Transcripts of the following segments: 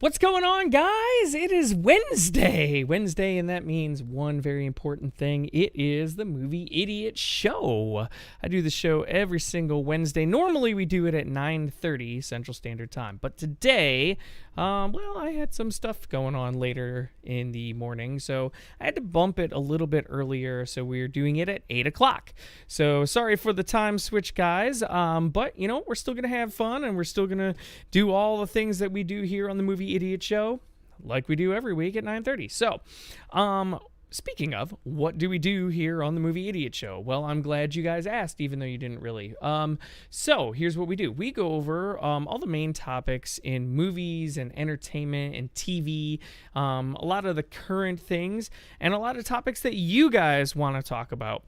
What's going on, guys? It is Wednesday, and that means one very important thing. It is the Movie Idiot Show. I do the show every single Wednesday. Normally, we do it at 9:30 Central Standard Time, but today, I had some stuff going on later in the morning, so I had to bump it a little bit earlier, so we're doing it at 8 o'clock. So sorry for the time switch, guys, but, we're still going to have fun, and we're still going to do all the things that we do here on the Movie Idiot Show, like we do every week at 9:30. So, speaking of, what do we do here on the Movie Idiot Show? Well, I'm glad you guys asked, even though you didn't really. So here's what we do. We go over all the main topics in movies and entertainment and TV, a lot of the current things, and a lot of topics that you guys want to talk about.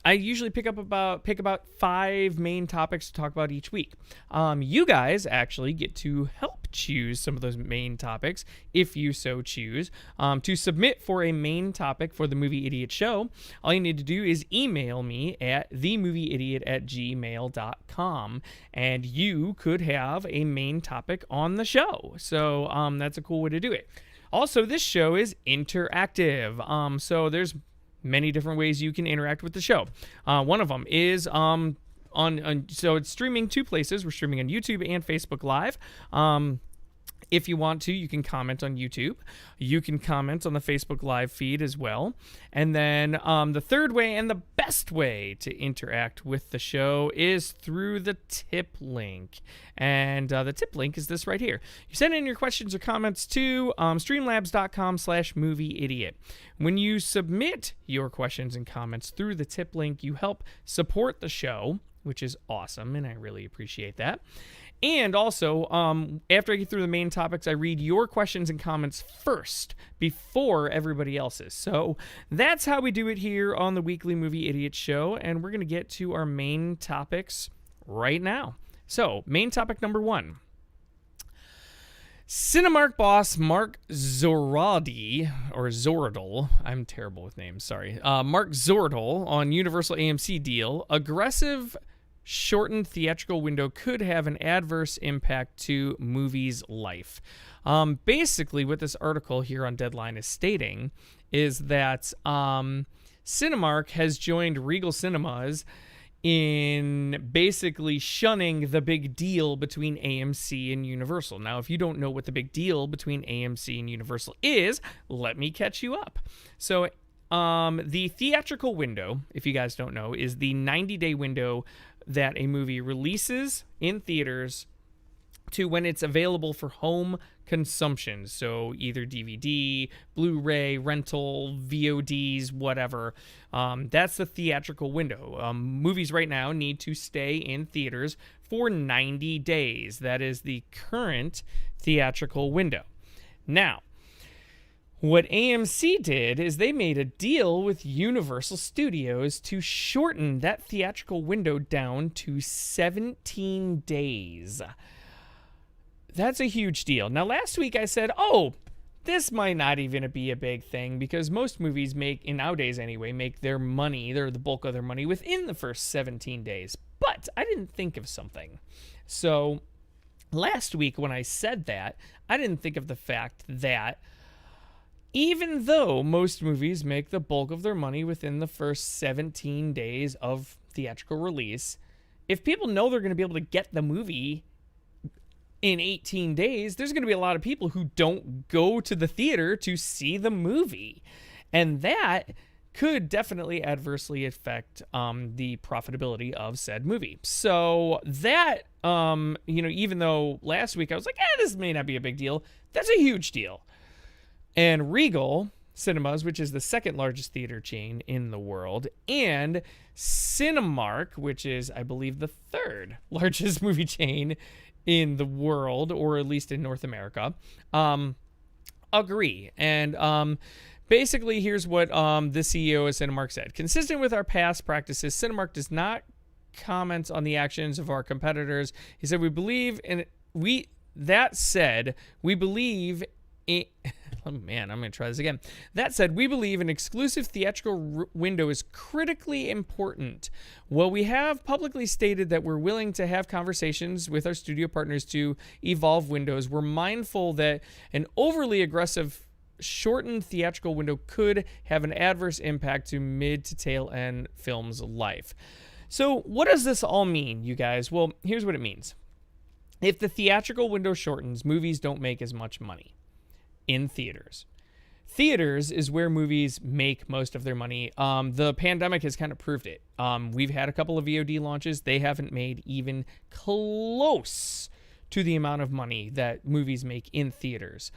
I usually pick about 5 main topics to talk about each week. You guys actually get to help choose some of those main topics if you so choose. To submit for a main topic for the Movie Idiot Show, all you need to do is email me at themovieidiot@gmail.com, and you could have a main topic on the show. So that's a cool way to do it. Also, this show is interactive. So there's many different ways you can interact with the show. One of them is so it's streaming 2 places. We're streaming on YouTube and Facebook Live. If you want to, you can comment on YouTube. You can comment on the Facebook Live feed as well. And then the third way and the best way to interact with the show is through the tip link. And the tip link is this right here. You send in your questions or comments to streamlabs.com/movieidiot. When you submit your questions and comments through the tip link, you help support the show, which is awesome, and I really appreciate that. And also, after I get through the main topics, I read your questions and comments first before everybody else's. So that's how we do it here on the weekly Movie Idiot Show, and we're going to get to our main topics right now. So, main topic number 1. Cinemark boss Mark Zoradi, or Zordal, I'm terrible with names, sorry. Mark Zordal on Universal AMC deal, aggressive shortened theatrical window could have an adverse impact to movies' life. Basically, what this article here on Deadline is stating is that Cinemark has joined Regal Cinemas in basically shunning the big deal between AMC and Universal. Now, if you don't know what the big deal between AMC and Universal is, let me catch you up. So, the theatrical window, if you guys don't know, is the 90-day window that a movie releases in theaters to when it's available for home consumption. So either DVD, Blu-ray, rental, VODs, whatever. That's the theatrical window. Movies right now need to stay in theaters for 90 days. That is the current theatrical window. Now, what AMC did is they made a deal with Universal Studios to shorten that theatrical window down to 17 days. That's a huge deal. Now, last week I said, this might not even be a big thing because most movies nowadays anyway, make their money, the bulk of their money within the first 17 days. But I didn't think of something. So last week when I said that, I didn't think of the fact that even though most movies make the bulk of their money within the first 17 days of theatrical release, if people know they're going to be able to get the movie in 18 days, there's going to be a lot of people who don't go to the theater to see the movie. And that could definitely adversely affect the profitability of said movie. So that, even though last week I was like, this may not be a big deal, that's a huge deal. And Regal Cinemas, which is the second largest theater chain in the world, and Cinemark, which is, I believe, the third largest movie chain in the world, or at least in North America, agree. And basically, here's what the CEO of Cinemark said. Consistent with our past practices, Cinemark does not comment on the actions of our competitors. He said, we believe in Oh man, I'm going to try this again. That said, we believe an exclusive theatrical window is critically important. While we have publicly stated that we're willing to have conversations with our studio partners to evolve windows, we're mindful that an overly aggressive shortened theatrical window could have an adverse impact to mid to tail end films' life. So what does this all mean, you guys? Well, here's what it means. If the theatrical window shortens, movies don't make as much money in theaters. Theaters is where movies make most of their money. The pandemic has kind of proved it. We've had a couple of VOD launches. They haven't made even close to the amount of money that movies make in theaters.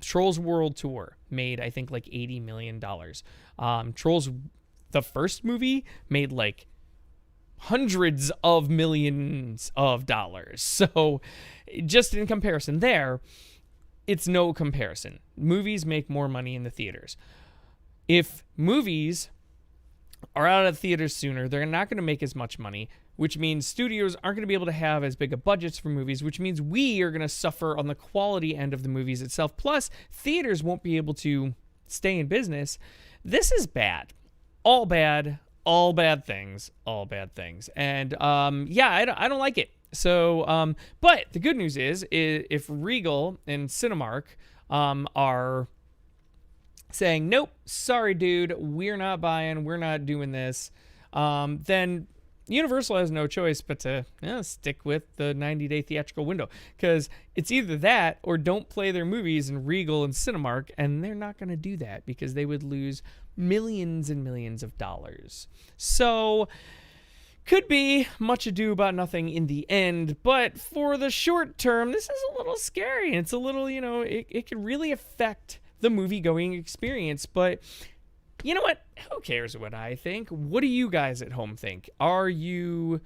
Trolls World Tour made, I think, like $80 million. Trolls, the first movie, made like hundreds of millions of dollars. So just in comparison there, it's no comparison. Movies make more money in the theaters. If movies are out of the theaters sooner, they're not going to make as much money, which means studios aren't going to be able to have as big a budgets for movies, which means we are going to suffer on the quality end of the movies itself. Plus, theaters won't be able to stay in business. This is bad. All bad. All bad things. All bad things. And I don't like it. So, but the good news is if Regal and Cinemark are saying, nope, sorry, dude, we're not buying, we're not doing this, then Universal has no choice but to stick with the 90-day theatrical window, because it's either that or don't play their movies in Regal and Cinemark, and they're not going to do that because they would lose millions and millions of dollars. So could be much ado about nothing in the end, but for the short term, this is a little scary. It's a little, it can really affect the movie-going experience, but you know what? Who cares what I think? What do you guys at home think? Are you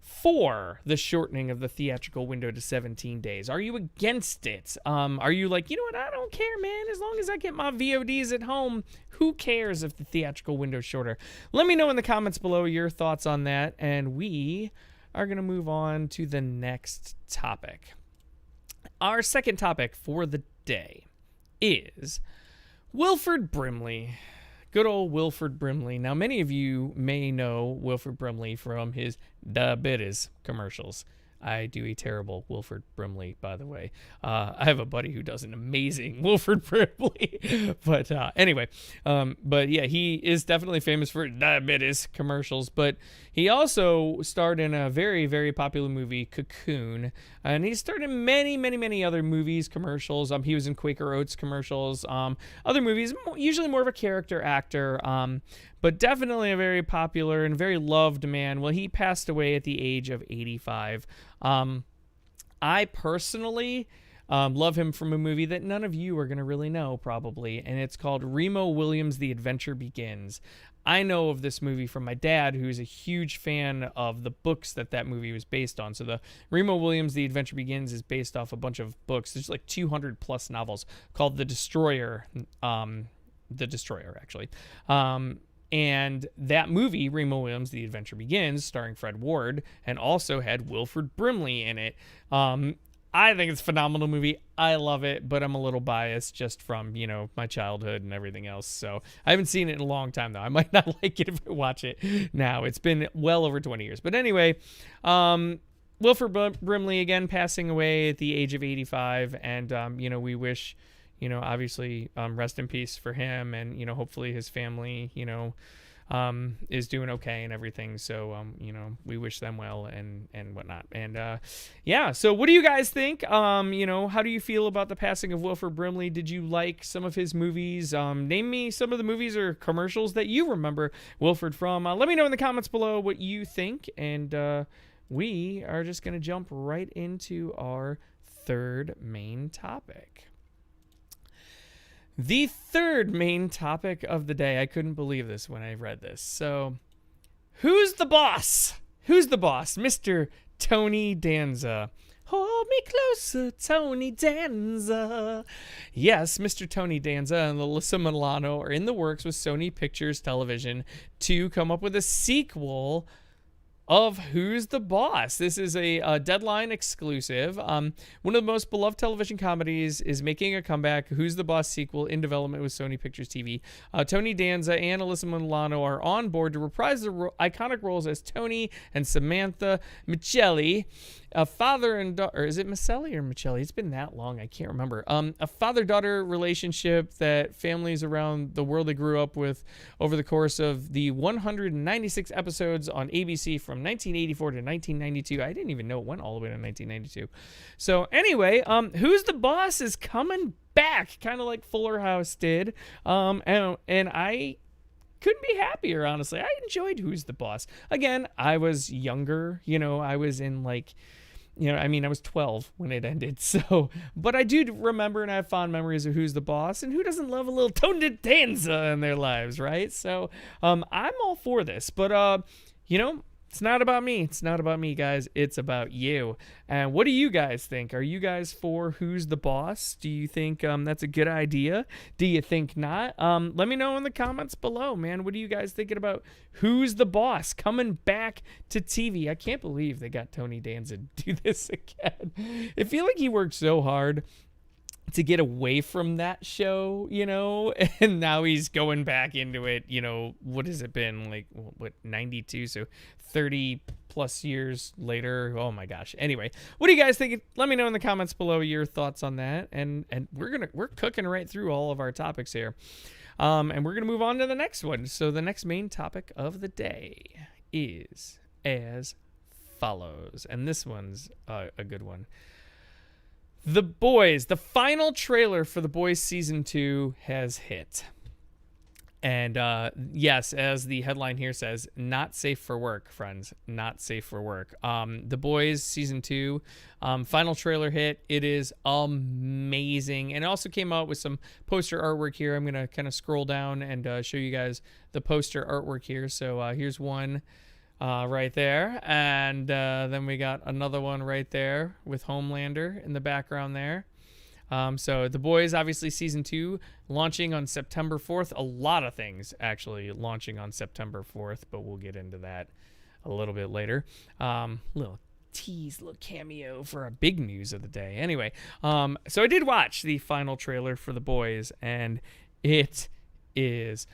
for the shortening of the theatrical window to 17 days? Are you against it? Are you like, you know what? I don't care, man. As long as I get my VODs at home, who cares if the theatrical window is shorter? Let me know in the comments below your thoughts on that, and we are going to move on to the next topic. Our second topic for the day is Wilford Brimley. Good old Wilford Brimley. Now, many of you may know Wilford Brimley from his diabetes commercials. I do a terrible Wilford Brimley, by the way. I have a buddy who does an amazing Wilford Brimley. But anyway, but yeah, he is definitely famous for diabetes commercials. But he also starred in a very, very popular movie, Cocoon. And he starred in many, many, many other movies, commercials. He was in Quaker Oats commercials, other movies, usually more of a character actor. But definitely a very popular and very loved man. Well, he passed away at the age of 85. I personally love him from a movie that none of you are going to really know, probably, and it's called Remo Williams' The Adventure Begins. I know of this movie from my dad, who's a huge fan of the books that movie was based on. So the Remo Williams' The Adventure Begins is based off a bunch of books. There's like 200 plus novels called The Destroyer. The Destroyer, actually. And that movie, Remo Williams' The Adventure Begins, starring Fred Ward, and also had Wilford Brimley in it. I think it's a phenomenal movie. I love it, but I'm a little biased just from, my childhood and everything else. So I haven't seen it in a long time, though. I might not like it if I watch it now. It's been well over 20 years. But anyway, Wilford Brimley, again, passing away at the age of 85. And, we wish... obviously, rest in peace for him, and, hopefully his family, is doing okay and everything. So, we wish them well and whatnot. And, so what do you guys think? How do you feel about the passing of Wilford Brimley? Did you like some of his movies? Name me some of the movies or commercials that you remember Wilford from. Let me know in the comments below what you think. And, we are just going to jump right into our third main topic. The third main topic of the day. I couldn't believe this when I read this. So, who's the boss? Who's the boss? Mr. Tony Danza. Hold me closer, Tony Danza. Yes, Mr. Tony Danza and Alyssa Milano are in the works with Sony Pictures Television to come up with a sequel of Who's the Boss. This is a Deadline exclusive. One of the most beloved television comedies is making a comeback. Who's the Boss sequel in development with Sony Pictures TV. Tony Danza and Alyssa Milano are on board to reprise their iconic roles as Tony and Samantha Micelli, a father and daughter. Is it Micelli or Micelli? It's been that long, I can't remember. A father-daughter relationship that families around the world they grew up with over the course of the 196 episodes on ABC from 1984 to 1992. I didn't even know it went all the way to 1992. So anyway, Who's the Boss is coming back, kind of like Fuller House did. And I couldn't be happier, honestly. I enjoyed Who's the Boss. Again, I was younger, I was in I was 12 when it ended. So, but I do remember and I have fond memories of Who's the Boss, and who doesn't love a little Tony Danza in their lives, right? So, I'm all for this, but it's not about me. It's not about me, guys. It's about you. And what do you guys think? Are you guys for Who's the Boss? Do you think that's a good idea? Do you think not? Let me know in the comments below, man. What are you guys thinking about Who's the Boss coming back to TV? I can't believe they got Tony Danza to do this again. I feel like he worked so hard to get away from that show, and now he's going back into it, what has it been, 92, so 30 plus years later. Oh my gosh. Anyway, what do you guys think? Let me know in the comments below your thoughts on that, and we're cooking right through all of our topics here, and we're gonna move on to the next one. So the next main topic of the day is as follows, and this one's a good one. The Boys, the final trailer for The Boys Season 2 has hit. And yes, as the headline here says, not safe for work, friends. Not safe for work. The Boys Season 2 final trailer hit. It is amazing. And it also came out with some poster artwork here. I'm going to kind of scroll down and show you guys the poster artwork here. So here's one. Right there, and then we got another one right there with Homelander in the background there. So The Boys, obviously Season 2, launching on September 4th. A lot of things actually launching on September 4th, but we'll get into that a little bit later. Little tease, little cameo for our big news of the day. Anyway, so I did watch the final trailer for The Boys, and it is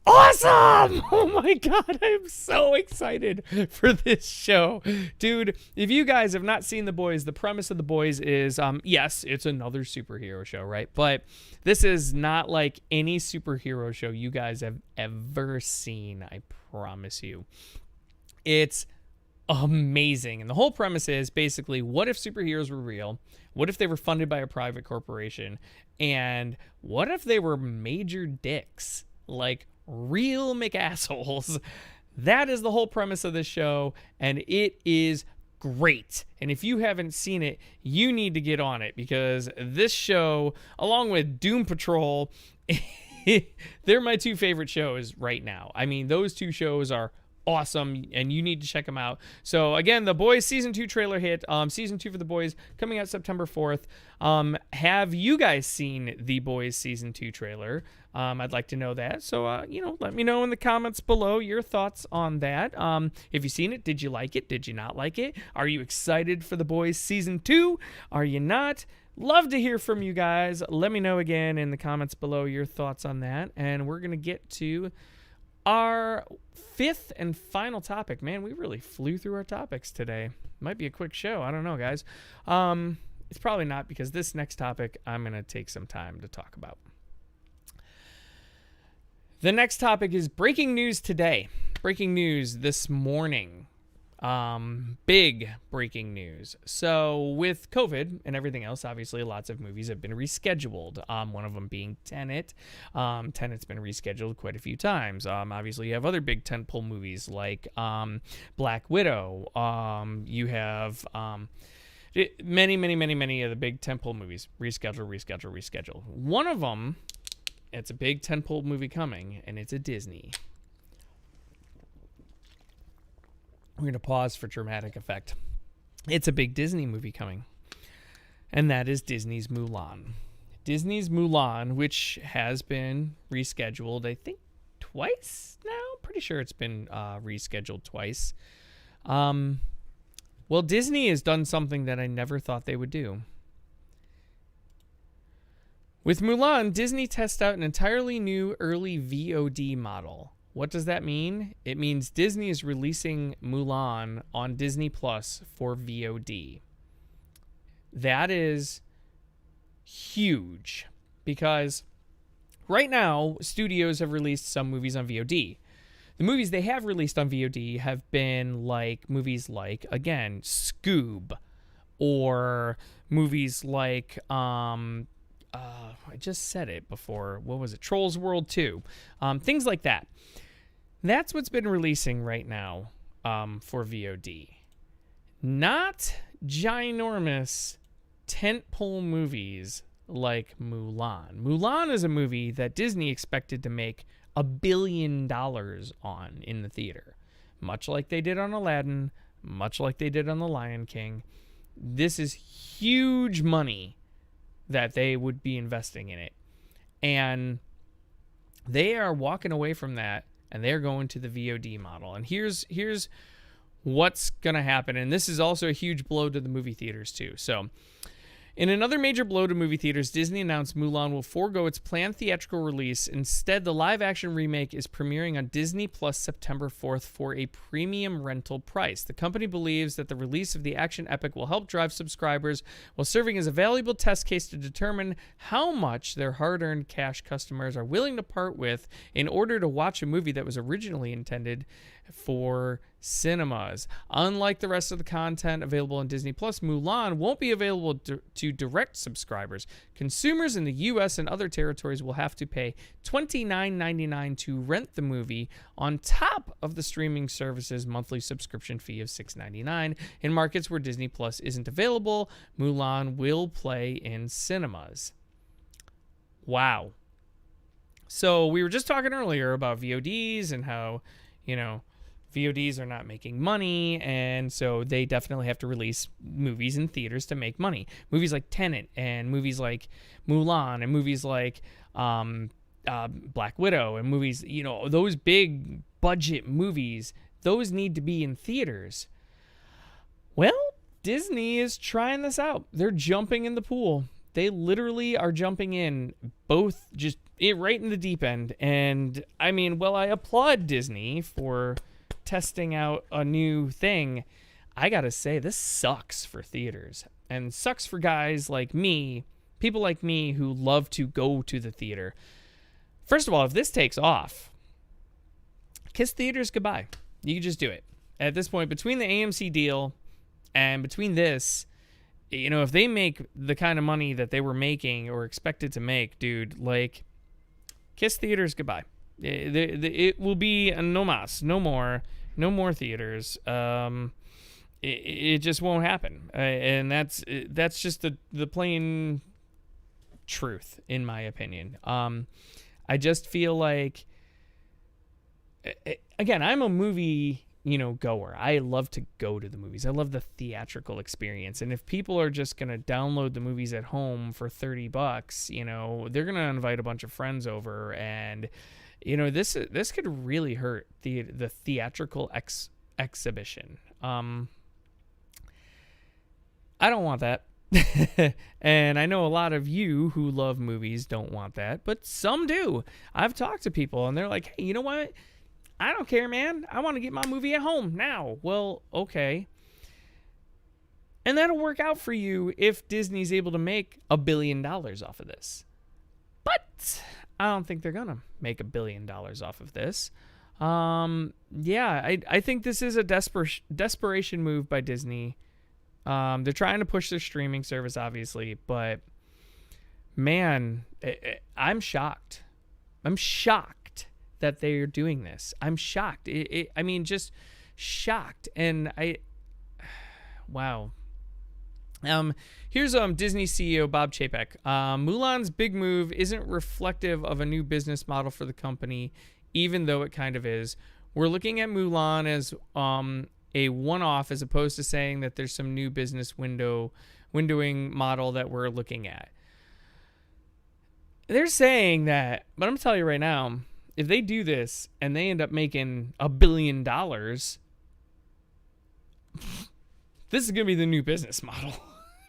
awesome! Oh my god, I'm so excited for this show. Dude, if you guys have not seen The Boys, the premise of The Boys is, yes, it's another superhero show, right? But this is not like any superhero show you guys have ever seen, I promise you. It's amazing. And the whole premise is basically, what if superheroes were real? What if they were funded by a private corporation? And what if they were major dicks? Like, real McAssholes. That is the whole premise of this show, and it is great. And if you haven't seen it, you need to get on it, because this show, along with Doom Patrol, they're my two favorite shows right now. I mean, those two shows are awesome, and you need to check them out. So again, The Boys Season 2 trailer hit. Season 2 for The Boys coming out September 4th. Have you guys seen The Boys Season 2 trailer? I'd like to know that. So, let me know in the comments below your thoughts on that. If you've seen it, did you like it? Did you not like it? Are you excited for The Boys Season 2? Are you not? Love to hear from you guys. Let me know again in the comments below your thoughts on that. And we're going to get to our fifth and final topic. Man, we really flew through our topics today. Might be a quick show. I don't know, guys. It's probably not, because this next topic I'm going to take some time to talk about. The next topic is breaking news today. Breaking news this morning. Big breaking news. So with COVID and everything else, obviously lots of movies have been rescheduled. One of them being Tenet. Tenet's been rescheduled quite a few times. Obviously you have other big tentpole movies like Black Widow. You have many of the big tentpole movies reschedule. One of them, it's a big tentpole movie coming, and it's a Disney. We're going to pause for dramatic effect. It's a big Disney movie coming, and that is Disney's Mulan. Disney's Mulan, which has been rescheduled, I think, twice now. Pretty sure it's been rescheduled twice. Well, Disney has done something that I never thought they would do. With Mulan, Disney tests out an entirely new early VOD model. What does that mean? It means Disney is releasing Mulan on Disney Plus for VOD. That is huge because right now, studios have released some movies on VOD. The movies they have released on VOD have been like movies like, again, Scoob, or movies like, I just said it before. What was it? Trolls World 2. Things like that. That's what's been releasing right now for VOD. Not ginormous tentpole movies like Mulan. Mulan is a movie that Disney expected to make $1 billion on in the theater. Much like they did on Aladdin, much like they did on The Lion King. This is huge money that they would be investing in it. And they are walking away from that, and they're going to the VOD model. And here's what's going to happen. And this is also a huge blow to the movie theaters too. So in another major blow to movie theaters, Disney announced Mulan will forego its planned theatrical release. Instead, the live-action remake is premiering on Disney Plus September 4th for a premium rental price. The company believes that the release of the action epic will help drive subscribers while serving as a valuable test case to determine how much their hard-earned cash customers are willing to part with in order to watch a movie that was originally intended for cinemas. Unlike the rest of the content available on Disney Plus, Mulan won't be available to direct subscribers. Consumers in the US and other territories will have to pay $29.99 to rent the movie on top of the streaming service's monthly subscription fee of $6.99. In markets where Disney Plus isn't available, Mulan will play in cinemas. Wow. So we were just talking earlier about VODs and how, VODs are not making money, and so they definitely have to release movies in theaters to make money. Movies like Tenet and movies like Mulan and movies like Black Widow and movies, those big budget movies, those need to be in theaters. Well, Disney is trying this out. They're jumping in the pool. They literally are jumping in, both just right in the deep end. And I applaud Disney for testing out a new thing. I gotta say, this sucks for theaters and sucks for guys like me, people like me who love to go to the theater. First of all, if this takes off, kiss theaters goodbye. You can just do it. At this point, between the AMC deal and between this, if they make the kind of money that they were making or expected to make, dude, kiss theaters goodbye. It will be a no mas, no more theaters. It just won't happen, and that's just the plain truth, in my opinion. I just feel like, again, I'm a movie goer. I love to go to the movies. I love the theatrical experience. And if people are just going to download the movies at home for $30, they're going to invite a bunch of friends over, and this could really hurt the theatrical exhibition. I don't want that. And I know a lot of you who love movies don't want that, but some do. I've talked to people and they're like, hey, you know what? I don't care, man. I want to get my movie at home now. Well, okay. And that'll work out for you if Disney's able to make $1 billion off of this. But I don't think they're going to make $1 billion off of this. I think this is a desperation move by Disney. They're trying to push their streaming service, obviously, but man, I'm shocked. I'm shocked that they're doing this. I'm shocked. Just shocked. And wow. Here's Disney CEO Bob Chapek. Mulan's big move isn't reflective of a new business model for the company, even though it kind of is. We're looking at Mulan as a one-off, as opposed to saying that there's some new business windowing model that we're looking at. They're saying that, but I'm going to tell you right now, if they do this and they end up making $1 billion, this is going to be the new business model.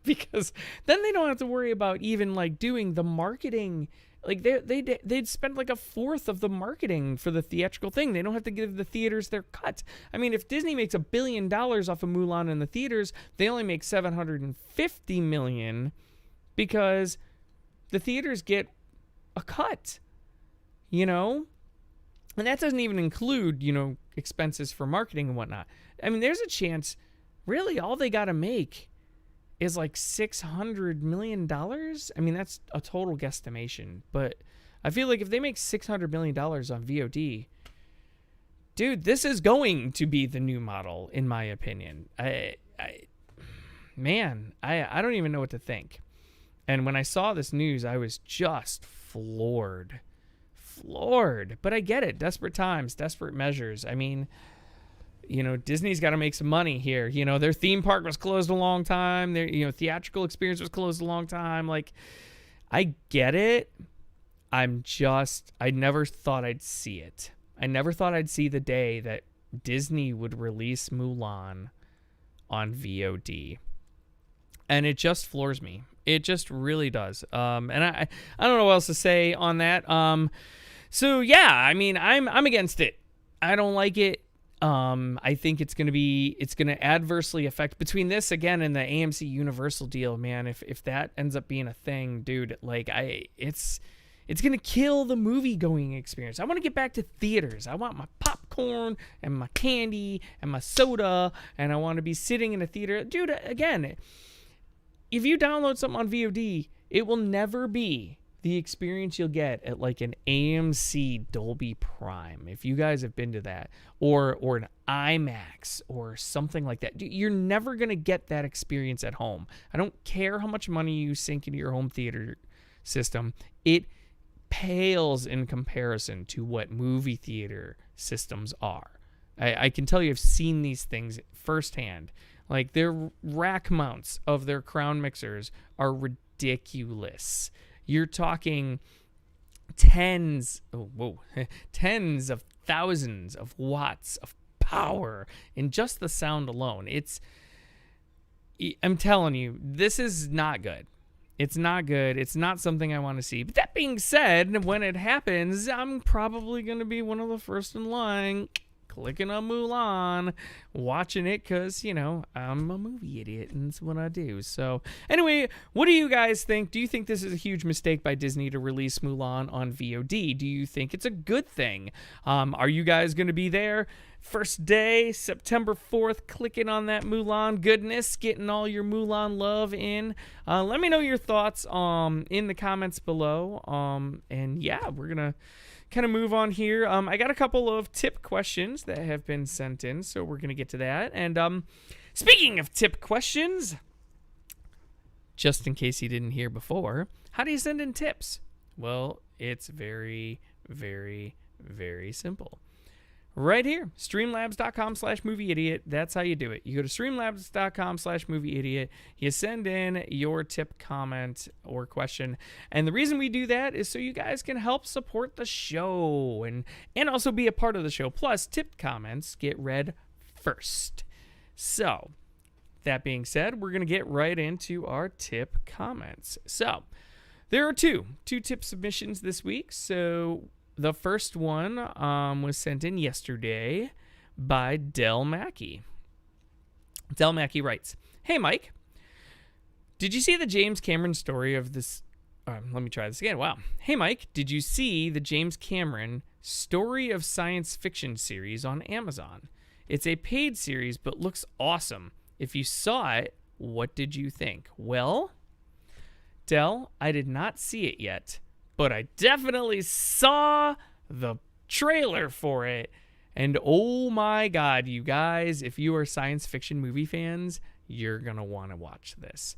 Because then they don't have to worry about even like doing the marketing. Like they'd spend like a fourth of the marketing for the theatrical thing. They don't have to give the theaters their cut. I mean, if Disney makes $1 billion off of Mulan in the theaters, they only make $750 million because the theaters get a cut, you know? And that doesn't even include, you know, expenses for marketing and whatnot. I mean, there's a chance really all they got to make is like $600 million. I mean, that's a total guesstimation, but I feel like if they make $600 million on VOD, dude, this is going to be the new model, in my opinion. I don't even know what to think. And when I saw this news, I was just floored. But I get it. Desperate times, desperate measures. I mean, you know, Disney's got to make some money here. You know, their theme park was closed a long time. Their, you know, theatrical experience was closed a long time. Like, I get it. I never thought I'd see it. I never thought I'd see the day that Disney would release Mulan on VOD. And it just floors me. It just really does. And I don't know what else to say on that. So yeah, I mean, I'm against it. I don't like it. I think it's going to adversely affect between this again and the AMC Universal deal, man. If that ends up being a thing, dude, like it's going to kill the movie going experience. I want to get back to theaters. I want my popcorn and my candy and my soda, and I want to be sitting in a theater. Dude, again, if you download something on VOD, it will never be the experience you'll get at like an AMC Dolby Prime. If you guys have been to that, or an IMAX or something like that, you're never going to get that experience at home. I don't care how much money you sink into your home theater system. It pales in comparison to what movie theater systems are. I can tell you I've seen these things firsthand. Like, their rack mounts of their Crown mixers are ridiculous. You're talking tens of thousands of watts of power in just the sound alone. I'm telling you, this is not good. It's not good. It's not something I want to see. But that being said, when it happens, I'm probably going to be one of the first in line, clicking on Mulan, watching it, because, you know, I'm a movie idiot and it's what I do. So anyway, what do you guys think? Do you think this is a huge mistake by Disney to release Mulan on VOD? Do you think it's a good thing? Are you guys going to be there first day, September 4th, clicking on that Mulan goodness, getting all your Mulan love in? Let me know your thoughts in the comments below. And yeah, we're going to kind of move on here. I got a couple of tip questions that have been sent in, so we're going to get to that. And speaking of tip questions, just in case you didn't hear before, how do you send in tips? Well, it's very, very, very simple. Right here, streamlabs.com/movieidiot. That's how you do it. You go to streamlabs.com/movieidiot. You send in your tip, comment, or question. And the reason we do that is so you guys can help support the show and also be a part of the show. Plus, tipped comments get read first. So, that being said, we're going to get right into our tip comments. So, there are two tip submissions this week. So, the first one was sent in yesterday by Del Mackey. Del Mackey writes, "Hey, Mike, did you see the James Cameron story of this?" Let me try this again. Wow. "Hey, Mike, did you see the James Cameron Story of Science Fiction series on Amazon? It's a paid series, but looks awesome. If you saw it, what did you think?" Well, Del, I did not see it yet, but I definitely saw the trailer for it. And oh my God, you guys, if you are science fiction movie fans, you're going to want to watch this.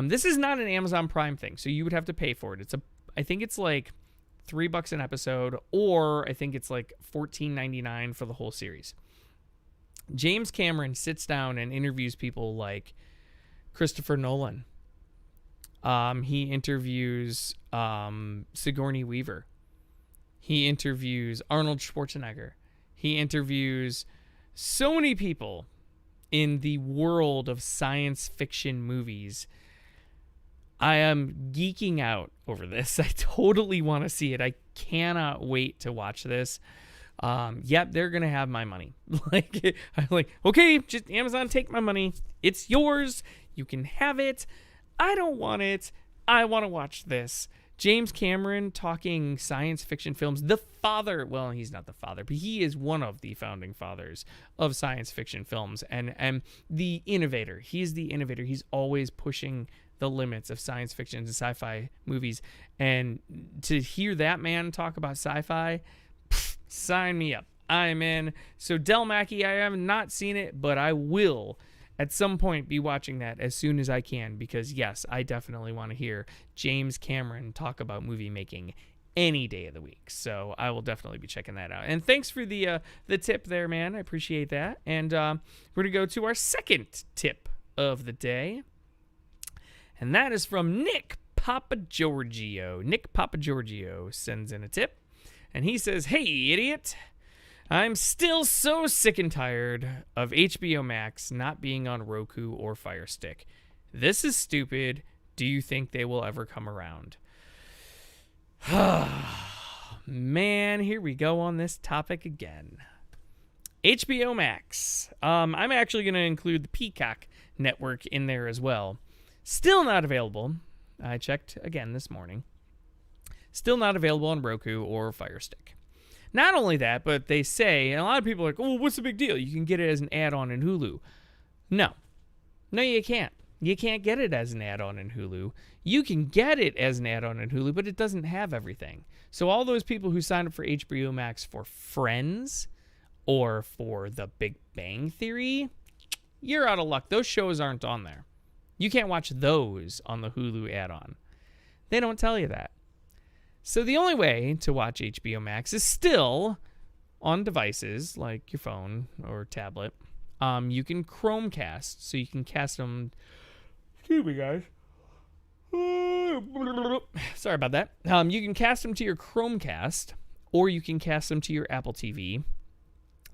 This is not an Amazon Prime thing, so you would have to pay for it. I think it's like $3 an episode, or I think it's like $14.99 for the whole series. James Cameron sits down and interviews people like Christopher Nolan. He interviews Sigourney Weaver. He interviews Arnold Schwarzenegger. He interviews so many people in the world of science fiction movies. I am geeking out over this. I totally want to see it. I cannot wait to watch this. Yep, they're going to have my money. I'm like, okay, just Amazon, take my money. It's yours. You can have it. I don't want it. I want to watch this. James Cameron talking science fiction films. The father, well, he's not the father, but he is one of the founding fathers of science fiction films and the innovator. He's the innovator. He's always pushing the limits of science fiction and sci-fi movies. And to hear that man talk about sci-fi, sign me up. I'm in. So Del Mackey, I have not seen it, but I will at some point be watching that as soon as I can, because yes, I definitely want to hear James Cameron talk about movie making any day of the week. So I will definitely be checking that out. And thanks for the tip there, man. I appreciate that. And we're going to go to our second tip of the day. And that is from Nick Papagiorgio. Nick Papagiorgio sends in a tip. And he says, "Hey, idiot. I'm still so sick and tired of HBO Max not being on Roku or Fire Stick. This is stupid. Do you think they will ever come around?" Man, here we go on this topic again. HBO Max. I'm actually going to include the Peacock network in there as well. Still not available. I checked again this morning. Still not available on Roku or Fire Stick. Not only that, but they say, and a lot of people are like, oh, what's the big deal? You can get it as an add-on in Hulu. No, you can't. You can't get it as an add-on in Hulu. You can get it as an add-on in Hulu, but it doesn't have everything. So all those people who signed up for HBO Max for Friends or for The Big Bang Theory, you're out of luck. Those shows aren't on there. You can't watch those on the Hulu add-on. They don't tell you that. So the only way to watch HBO Max is still on devices like your phone or tablet. You can Chromecast, so you can cast them. Excuse me, guys. Sorry about that. You can cast them to your Chromecast, or you can cast them to your Apple TV.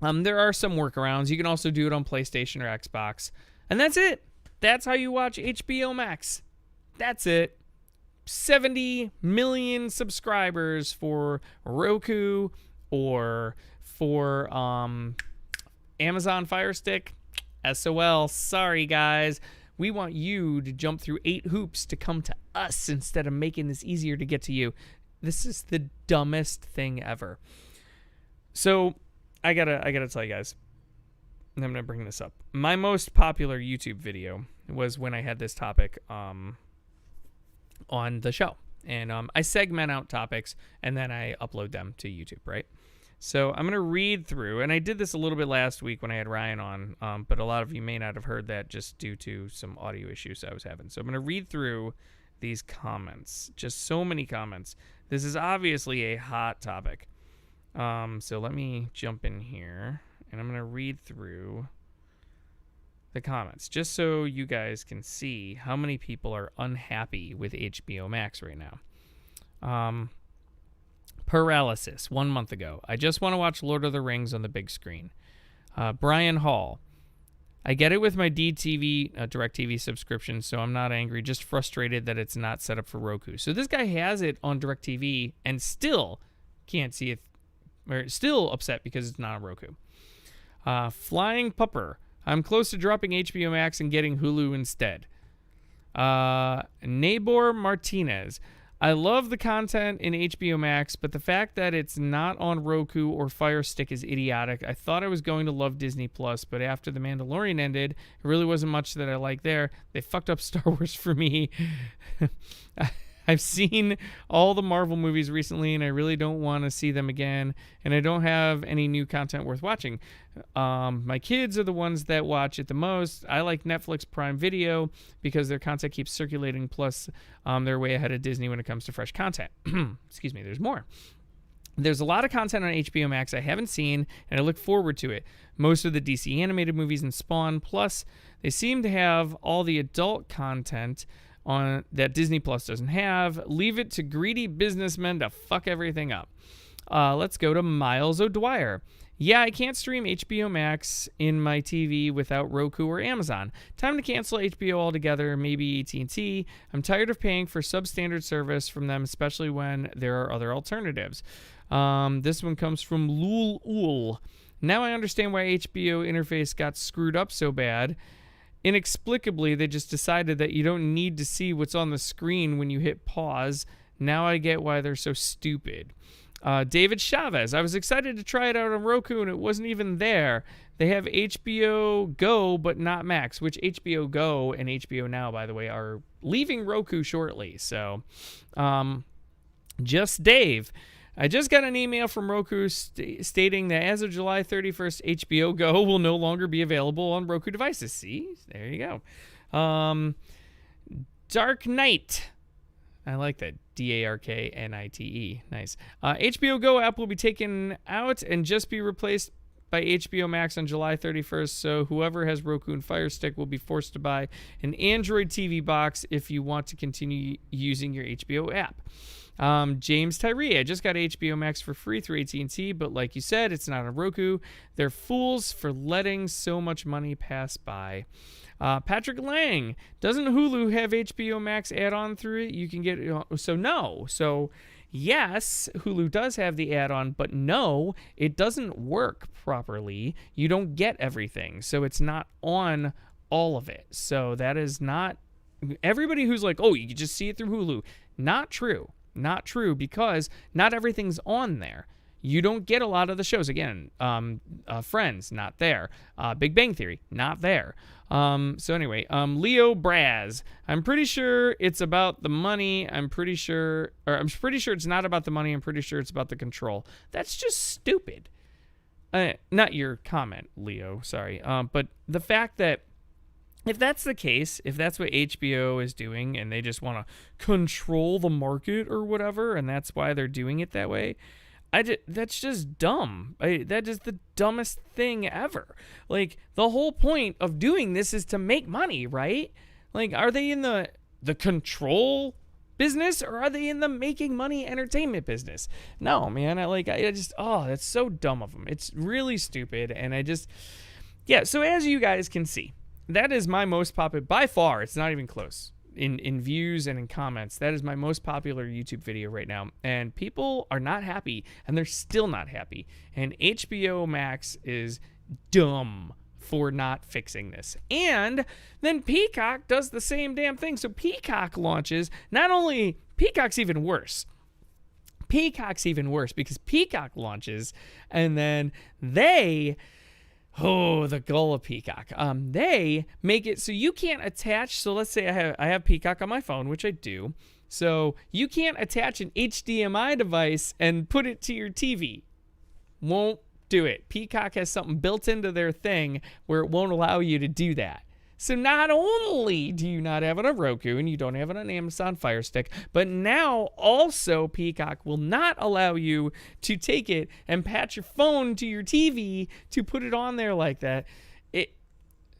There are some workarounds. You can also do it on PlayStation or Xbox, and that's it. That's how you watch HBO Max. That's it. 70 million subscribers for Roku or for Amazon Fire Stick. SOL. Sorry, guys. We want you to jump through 8 hoops to come to us instead of making this easier to get to you. This is the dumbest thing ever. So I gotta tell you guys, and I'm gonna bring this up. My most popular YouTube video was when I had this topic on the show, and I segment out topics and then I upload them to YouTube, right? So I'm gonna read through, and I did this a little bit last week when I had Ryan on, but a lot of you may not have heard that just due to some audio issues I was having. So I'm gonna read through these comments. Just so many comments. This is obviously a hot topic. So let me jump in here, and I'm gonna read through the comments just so you guys can see how many people are unhappy with HBO Max right now. Paralysis, 1 month ago. I just want to watch Lord of the Rings on the big screen. Brian Hall. I get it with my DTV, DirecTV subscription, so I'm not angry, just frustrated that it's not set up for Roku. So this guy has it on DirecTV and still can't see it, or still upset because it's not on Roku. Flying Pupper. I'm close to dropping HBO Max and getting Hulu instead. Nabor Martinez. I love the content in HBO Max, but the fact that it's not on Roku or Fire Stick is idiotic. I thought I was going to love Disney Plus, but after The Mandalorian ended, it really wasn't much that I liked there. They fucked up Star Wars for me. I've seen all the Marvel movies recently, and I really don't want to see them again, and I don't have any new content worth watching. My kids are the ones that watch it the most. I like Netflix Prime Video because their content keeps circulating, plus they're way ahead of Disney when it comes to fresh content. Excuse me, there's more. There's a lot of content on HBO Max I haven't seen, and I look forward to it. Most of the DC animated movies and Spawn, plus they seem to have all the adult content on that Disney Plus doesn't have. Leave it to greedy businessmen to fuck everything up. Let's go to Miles O'Dwyer. Yeah, I can't stream HBO Max in my TV without Roku or Amazon. Time to cancel HBO altogether, maybe AT&T. I'm tired of paying for substandard service from them, especially when there are other alternatives. This one comes from Lul Ul. Now I understand why HBO interface got screwed up so bad. Inexplicably, they just decided that you don't need to see what's on the screen when you hit pause. Now I get why they're so stupid. David Chavez. I was excited to try it out on Roku, and it wasn't even there. They have HBO Go, but not Max, which HBO Go and HBO Now, by the way, are leaving Roku shortly. So, just Dave. I just got an email from Roku stating that as of July 31st, HBO Go will no longer be available on Roku devices. See? There you go. Dark Knight. I like that. DARKNITE. Nice. HBO Go app will be taken out and just be replaced by HBO Max on July 31st. So whoever has Roku and Fire Stick will be forced to buy an Android TV box if you want to continue using your HBO app. James Tyree, I just got HBO Max for free through AT&T, but like you said, it's not on Roku. They're fools for letting so much money pass by. Patrick Lang, doesn't Hulu have HBO Max add-on through it? You can get so no. So yes, Hulu does have the add-on, but no, it doesn't work properly. You don't get everything, so it's not on all of it. So that is not everybody who's like, oh, you can just see it through Hulu. Not true. Not true, because not everything's on there. You don't get a lot of the shows. Again, Friends, not there. Big Bang Theory, not there. So anyway, Leo Braz. I'm pretty sure it's about the money. I'm pretty sure it's not about the money. I'm pretty sure it's about the control. That's just stupid. Not your comment, Leo. Sorry. But the fact that if that's the case, if that's what HBO is doing and they just want to control the market or whatever, and that's why they're doing it that way, that's just dumb. That is the dumbest thing ever. Like, the whole point of doing this is to make money, right? Like, are they in the control business, or are they in the making money entertainment business? No, man. That's so dumb of them. It's really stupid, and so as you guys can see, that is my most popular, by far, it's not even close, in views and in comments. That is my most popular YouTube video right now. And people are not happy, and they're still not happy. And HBO Max is dumb for not fixing this. And then Peacock does the same damn thing. So Peacock launches, Peacock's even worse. Because Peacock launches, and then the goal of Peacock. They make it so you can't attach. So let's say I have Peacock on my phone, which I do. So you can't attach an HDMI device and put it to your TV. Won't do it. Peacock has something built into their thing where it won't allow you to do that. So not only do you not have it on Roku and you don't have it on Amazon Fire Stick, but now also Peacock will not allow you to take it and patch your phone to your TV to put it on there like that.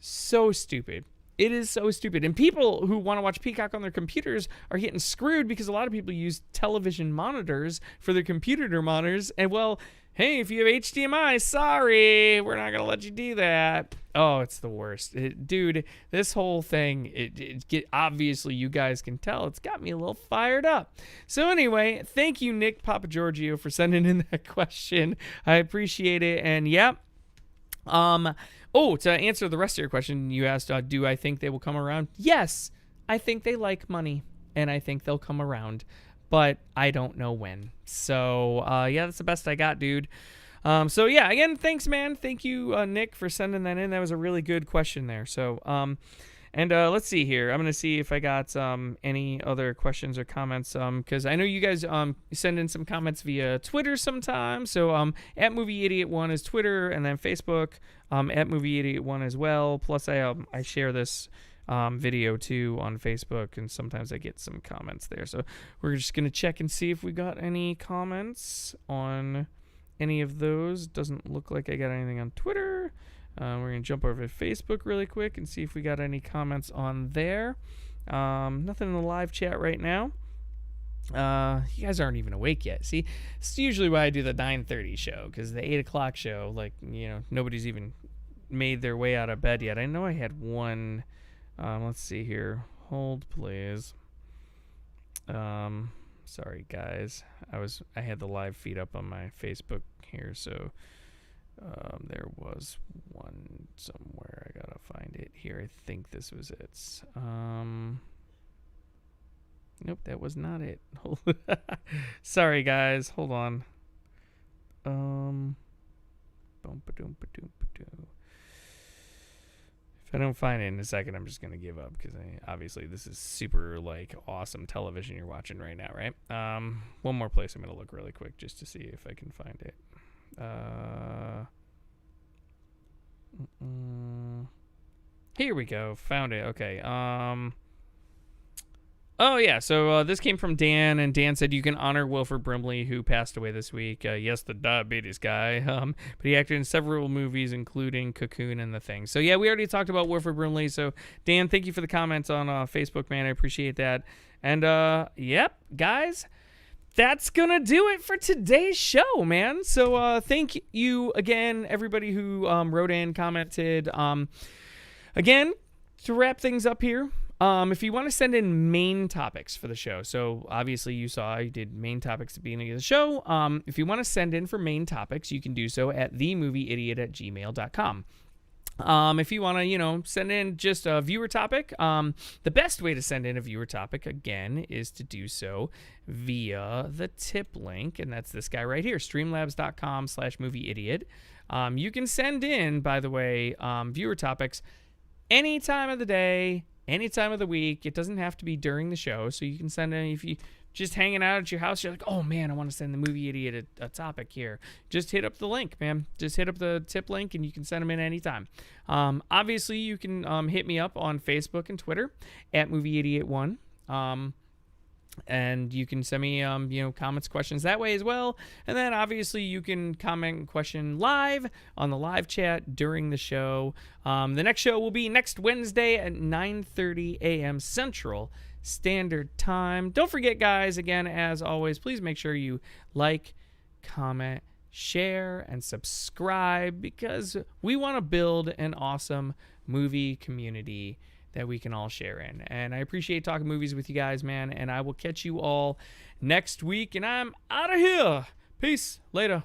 So stupid. It is so stupid. And people who want to watch Peacock on their computers are getting screwed because a lot of people use television monitors for their computer monitors. And hey, if you have HDMI, sorry, we're not going to let you do that. Oh, it's the worst. Dude, this whole thing, obviously you guys can tell, it's got me a little fired up. So anyway, thank you, Nick Papagiorgio, for sending in that question. I appreciate it. And to answer the rest of your question, you asked, do I think they will come around? Yes, I think they like money, and I think they'll come around. But I don't know when. So, that's the best I got, dude. Again, thanks, man. Thank you, Nick, for sending that in. That was a really good question there. So, let's see here. I'm going to see if I got any other questions or comments, because I know you guys send in some comments via Twitter sometimes. So, at Movie881 is Twitter, and then Facebook, at Movie881 as well. Plus, I share this video too on Facebook, and sometimes I get some comments there. So we're just gonna check and see if we got any comments on any of those. Doesn't look like I got anything on Twitter. We're gonna jump over to Facebook really quick and see if we got any comments on there. Nothing in the live chat right now. You guys aren't even awake yet. See, it's usually why I do the 9:30 show, because the 8 o'clock show, like, nobody's even made their way out of bed yet. I know I had one. Let's see here. Hold, please. Sorry, guys. I had the live feed up on my Facebook here, so there was one somewhere. I gotta find it here. I think this was it. Nope, that was not it. Sorry, guys. Hold on. If I don't find it in a second, I'm just gonna give up, because obviously this is super awesome television you're watching right now, right? One more place I'm gonna look really quick just to see if I can find it. Here we go. Found it. Okay. Oh, yeah. So this came from Dan, and Dan said you can honor Wilford Brimley, who passed away this week. Yes, the diabetes guy. But he acted in several movies, including Cocoon and The Thing. So, yeah, we already talked about Wilford Brimley. So, Dan, thank you for the comments on Facebook, man. I appreciate that. And, yep, guys, that's going to do it for today's show, man. So, thank you again, everybody who wrote in, commented. Again, to wrap things up here, if you want to send in main topics for the show, so obviously you saw I did main topics at the beginning of the show. If you want to send in for main topics, you can do so at themovieidiot@gmail.com. If you want to, send in just a viewer topic, the best way to send in a viewer topic, again, is to do so via the tip link, and that's this guy right here, streamlabs.com/movieidiot. You can send in, by the way, viewer topics any time of the day, any time of the week. It doesn't have to be during the show, so you can send in if you just hanging out at your house. You're like, oh man, I want to send the movie idiot a topic here. Just hit up the link, man. Just hit up the tip link, and you can send them in anytime. Obviously, you can hit me up on Facebook and Twitter at movieidiot1. And you can send me, comments, questions that way as well. And then obviously you can comment and question live on the live chat during the show. The next show will be next Wednesday at 9:30 a.m. Central Standard Time. Don't forget, guys, again, as always, please make sure you like, comment, share, and subscribe, because we want to build an awesome movie community that we can all share in. And I appreciate talking movies with you guys, man. And I will catch you all next week. And I'm out of here. Peace. Later.